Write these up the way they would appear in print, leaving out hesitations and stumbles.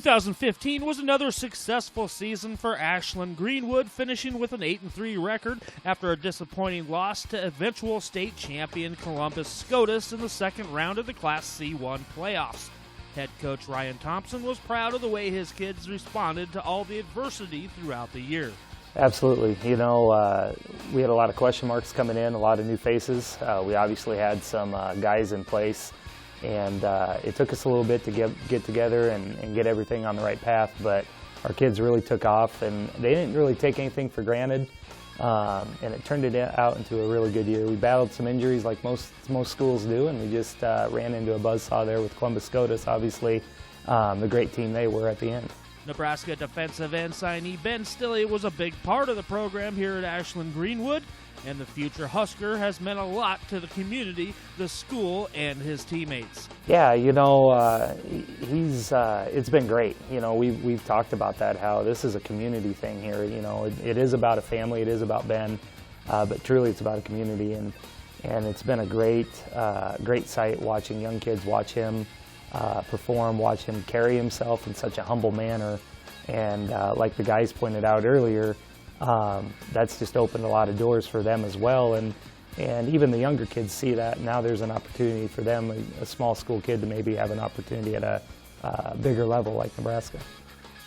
2015 was another successful season for Ashland Greenwood, finishing with an 8-3 record after a disappointing loss to eventual state champion Columbus Scotus in the second round of the Class C1 playoffs. Head coach Ryan Thompson was proud of the way his kids responded to all the adversity throughout the year. Absolutely. You know, we had a lot of question marks coming in, a lot of new faces. We obviously had some guys in place, and it took us a little bit to get together and get everything on the right path, but our kids really took off, and they didn't really take anything for granted, and it turned it out into a really good year. We battled some injuries like most schools do, and we just ran into a buzzsaw there with Columbus Scotus, obviously, the great team they were at the end. Nebraska defensive end signee Ben Stilley was a big part of the program here at Ashland Greenwood, and the future Husker has meant a lot to the community, the school, and his teammates. Yeah, you know, it's been great. You know, we've talked about that, how this is a community thing here. You know, it is about a family, it is about Ben, but truly it's about a community, and it's been a great sight watching young kids watch him perform, watch him carry himself in such a humble manner, and like the guys pointed out earlier, that's just opened a lot of doors for them as well, and even the younger kids see that. Now there's an opportunity for them, a small school kid, to maybe have an opportunity at a bigger level like Nebraska.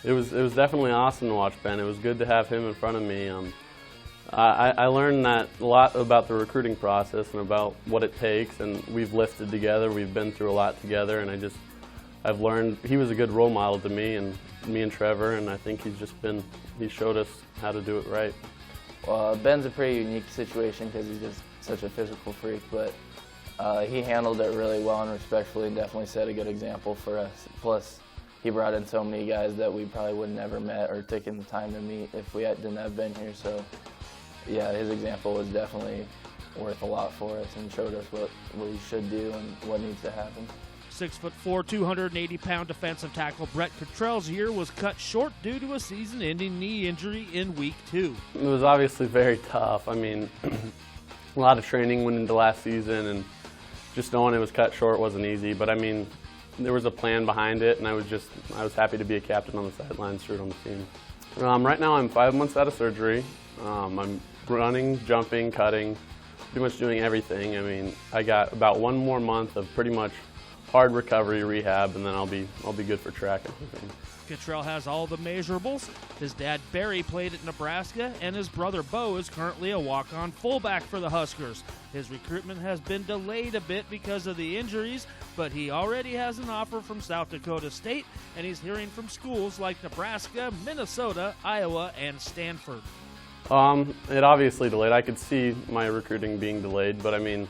It was definitely awesome to watch Ben. It was good to have him in front of me. I learned that a lot about the recruiting process and about what it takes, and we've lifted together, we've been through a lot together, and I've learned he was a good role model to me and Trevor, and I think he showed us how to do it right. Well, Ben's a pretty unique situation because he's just such a physical freak, but he handled it really well and respectfully, and definitely set a good example for us. Plus, he brought in so many guys that we probably would have never met or taken the time to meet if we didn't have been here. So, yeah, his example was definitely worth a lot for us and showed us what we should do and what needs to happen. 6'4", 280-pound defensive tackle Brett Kitrell's year was cut short due to a season-ending knee injury in Week 2. It was obviously very tough. I mean, a lot of training went into last season, and just knowing it was cut short wasn't easy. But I mean, there was a plan behind it, and I was happy to be a captain on the sidelines, cheering on the team. Right now, I'm 5 months out of surgery. I'm running, jumping, cutting, pretty much doing everything. I mean, I got about 1 more month of pretty much hard recovery rehab, and then I'll be good for track and everything. Kitrell has all the measurables. His dad Barry played at Nebraska, and his brother Bo is currently a walk-on fullback for the Huskers. His recruitment has been delayed a bit because of the injuries, but he already has an offer from South Dakota State, and he's hearing from schools like Nebraska, Minnesota, Iowa, and Stanford. It obviously delayed. I could see my recruiting being delayed, but I mean,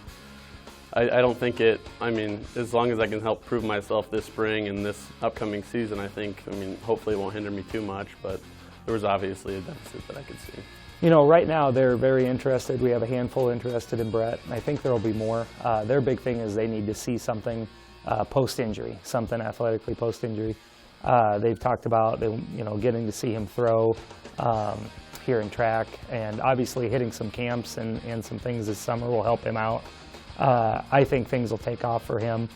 I don't think as long as I can help prove myself this spring and this upcoming season, hopefully it won't hinder me too much, but there was obviously a deficit that I could see. You know, right now they're very interested. We have a handful interested in Brett, and I think there will be more. Their big thing is they need to see something post-injury, something athletically post-injury. They've talked about getting to see him throw here in track, and obviously hitting some camps and some things this summer will help him out. I think things will take off for him.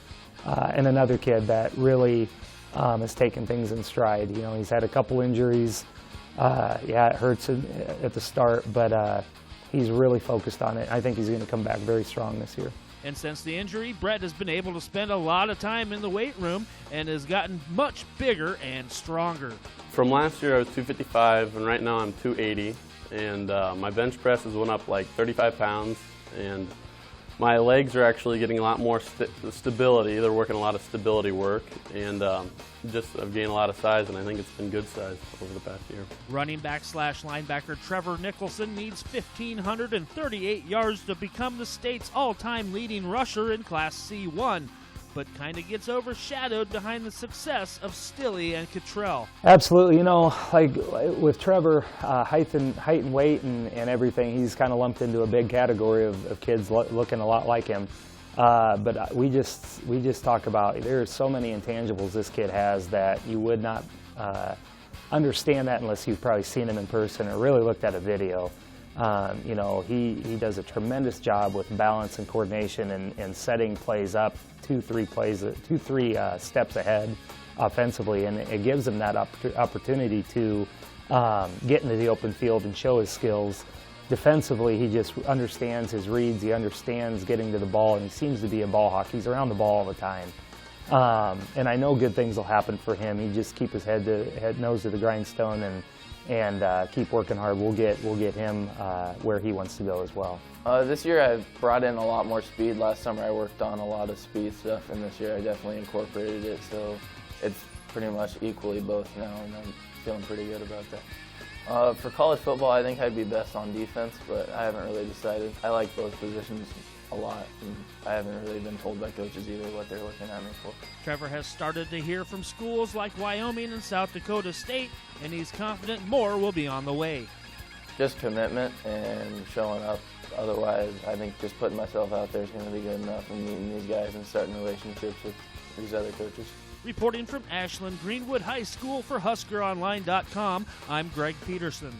And another kid that really has taken things in stride. You know, he's had a couple injuries. It hurts at the start, but he's really focused on it. I think he's going to come back very strong this year. And since the injury, Brett has been able to spend a lot of time in the weight room and has gotten much bigger and stronger. From last year I was 255, and right now I'm 280, and my bench presses went up like 35 pounds, and my legs are actually getting a lot more stability. They're working a lot of stability work, and I've gained a lot of size, and I think it's been good size over the past year. Running back / linebacker Trevor Nichelson needs 1,538 yards to become the state's all-time leading rusher in Class C1, but kind of gets overshadowed behind the success of Stilley and Kitrell. Absolutely. You know, like with Trevor, height and weight and everything, he's kind of lumped into a big category of kids looking a lot like him. But we just talk about, there are so many intangibles this kid has that you would not understand that unless you've probably seen him in person or really looked at a video. You know, he does a tremendous job with balance and coordination and setting plays up 2-3 steps ahead offensively, and it gives him that opportunity to get into the open field and show his skills. Defensively, he just understands his reads, he understands getting to the ball, and he seems to be a ball hawk. He's around the ball all the time. And I know good things will happen for him. He just keep his nose to the grindstone and keep working hard. We'll get him where he wants to go as well. This year I've brought in a lot more speed. Last summer I worked on a lot of speed stuff, and this year I definitely incorporated it, so it's pretty much equally both now, and I'm feeling pretty good about that. For college football, I think I'd be best on defense, but I haven't really decided. I like both positions a lot, and I haven't really been told by coaches either what they're looking at me for. Trevor has started to hear from schools like Wyoming and South Dakota State, and he's confident more will be on the way. Just commitment and showing up. Otherwise, I think just putting myself out there is going to be good enough, and meeting these guys and starting relationships with these other coaches. Reporting from Ashland Greenwood High School for HuskerOnline.com, I'm Greg Peterson.